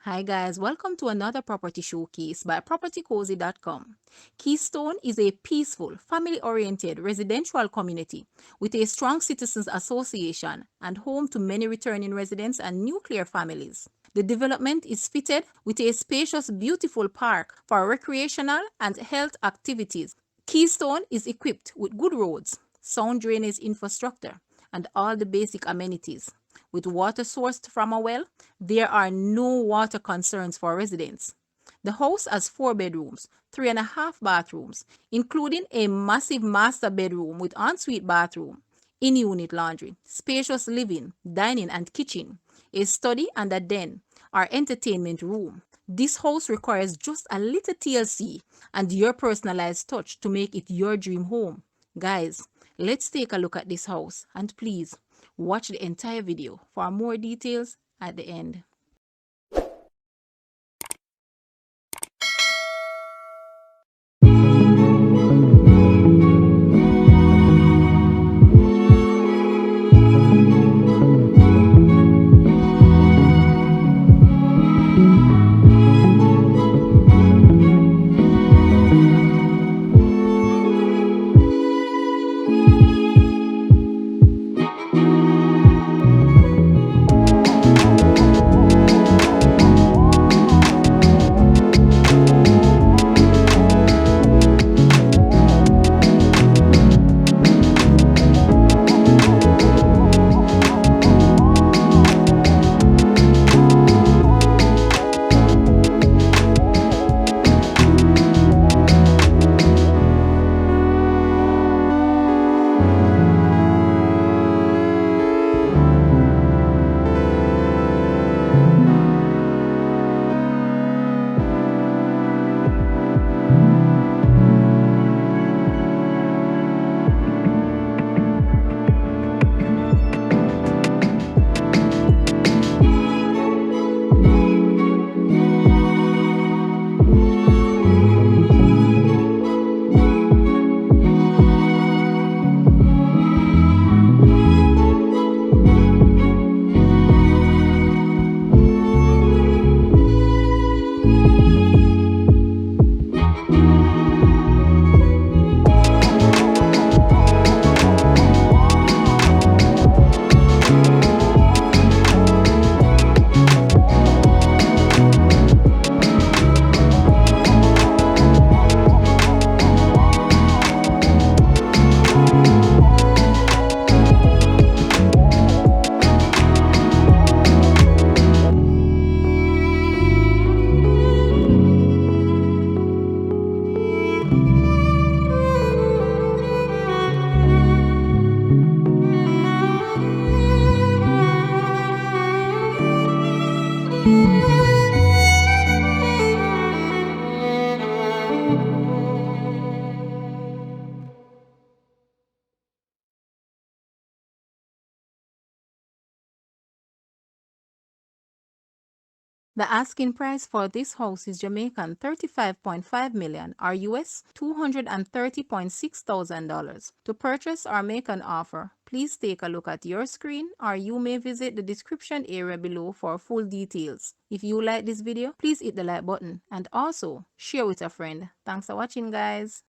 Hi guys, welcome to another property showcase by propertycozy.com. Keystone is a peaceful, family-oriented residential community with a strong citizens association and home to many returning residents and nuclear families. The development is fitted with a spacious, beautiful park for recreational and health activities. Keystone is equipped with good roads, sound drainage infrastructure, and all the basic amenities. With water sourced from a well, there are no water concerns for residents. The house has 4 bedrooms, 3.5 bathrooms, including a massive master bedroom with ensuite bathroom, in-unit laundry, spacious living, dining and kitchen, a study and a den or entertainment room. This house requires just a little TLC and your personalized touch to make it your dream home. Guys, let's take a look at this house and please watch the entire video for more details at the end. The asking price for this house is Jamaican 35.5 million or US $230,600. To purchase or make an offer, please take a look at your screen or you may visit the description area below for full details. If you like this video, please hit the like button and also share with a friend. Thanks for watching guys.